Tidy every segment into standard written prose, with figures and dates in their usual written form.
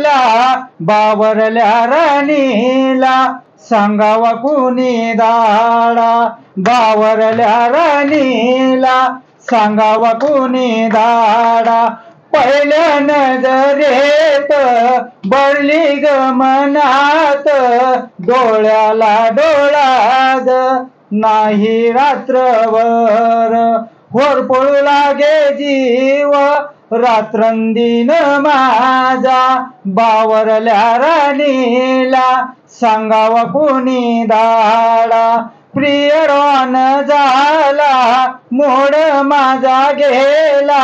राणीला बावरल्या राणीला सांगावा कुणी दाडा बावरल्या राणीला सांगावा कुणी दाडा पहिल्या नजरेत बळली ग मनात डोळ्याला डोळाद नाही रात्रभर होरपळू लागे जीव रात्रंदिन माझा बावरल्या राणीला सांगावा कुणी दाडा प्रियरवान झाला मोड माझा गेला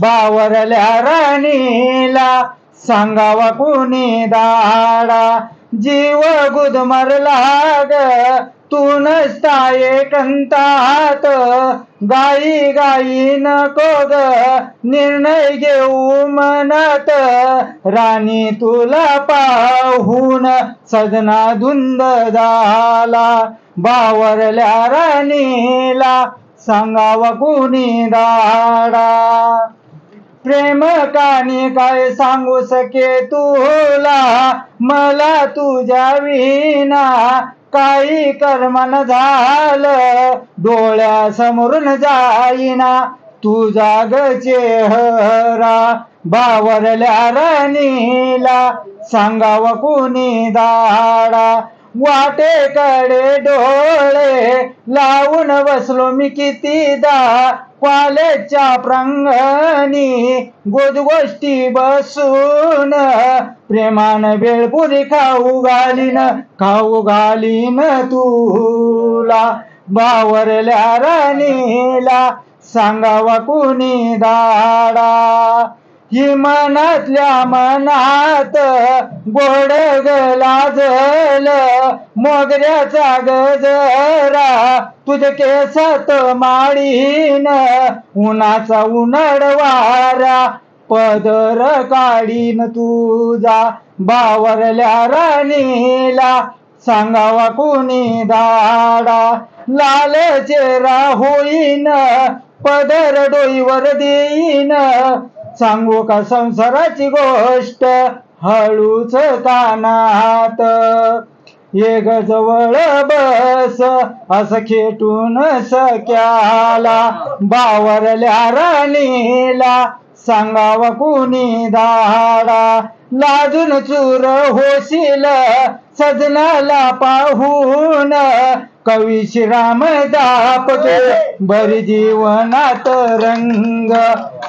बावरल्या राणीला सांगावा कुणी दाडा जीव गुदमरला ग तू नसता एकंतात गाई गाई नको ग निर्णय घेऊ मनात राणी तुला पाहून सजना धुंद झाला बावरल्या राणीला सांगावा कुणी दाडा प्रेम कानी काय सांगू सके तुला मला तुझ्या विना काही कर्मन झालं डोळ्यासमोरून जाईना तुझा ग चेहरा बावरल्या राणीला सांगावा कुणी दाडा वाटेकडे डोळे लावून बसलो मी कितीदा कॉलेजच्या प्रांगणी गोष्टी बसून प्रेमान बेळपुरी खाऊ घालीन तुला बावरल्या राणीला सांगावा कुणी दाडा ही मनातल्या मनात गोड लाजल मोगऱ्याचा गजरा तुझ्या केसात माळीन उन्हाचा उन्हाळ वारा पदर काढीन तुझा बावरल्या राणीला सांगावा कुणी दाडा लाल चेहरा होईन पदर डोईवर देईन सांगू का संसाराची गोष्ट हळूच कानात ये ग जवळ बस असं खेटून सख्याला बावरल्या राणीला सांगावा कुणी दाडा लाजून चूर होशील सजनाला पाहून कवी श्रीराम दापके बरी जीवनात रंग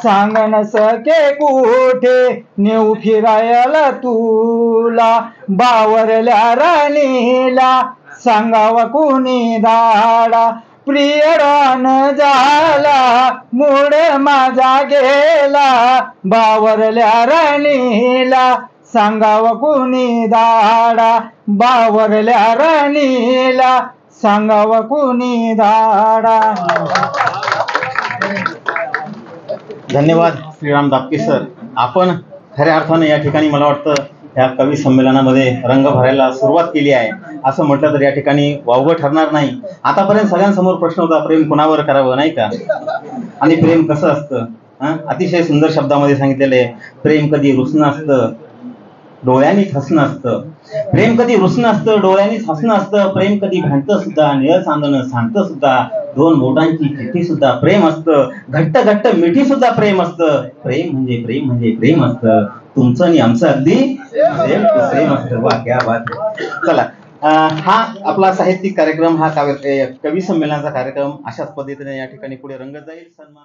सांगन सके कुठे नेऊ फिरायला तुला बावरल्या राणीला सांगावा कुणी दाडा प्रियरान झाला मूड माझा गेला बावरल्या राणीला सांगावा कुणी दाडा बावरल्या राणीला सांगावा कुणी दाडा. धन्यवाद श्रीराम दापके सर. आपण खऱ्या अर्थाने या ठिकाणी मला वाटतं या कवी संमेलनामध्ये रंग भरायला सुरुवात केली आहे असं म्हटलं तर या ठिकाणी वावगं ठरणार नाही. आतापर्यंत सगळ्यांसमोर प्रश्न होता प्रेम कुणावर करावं नाही का आणि प्रेम कसं असतं. अतिशय सुंदर शब्दामध्ये सांगितलेलं आहे. प्रेम कधी रुसणं असतं डोळ्यांनीच हसणं असतं. प्रेम कधी रुसणं असतं डोळ्यांनीच हसणं असतं. प्रेम कधी भांडतं सुद्धा निळ चांदणं सांगतं सुद्धा. दोन बोटांची चिठ्ठी सुद्धा प्रेम असतं. घट्ट घट्ट मिठी सुद्धा प्रेम असतं. प्रेम म्हणजे प्रेम असतं. तुमचं आणि आमचं अगदी प्रेम असतं. वा क्या बात. चला हा आपला साहित्यिक कार्यक्रम हा कवी संमेलनाचा कार्यक्रम अशाच पद्धतीने या ठिकाणी पुढे रंगत जाईल. सन्मान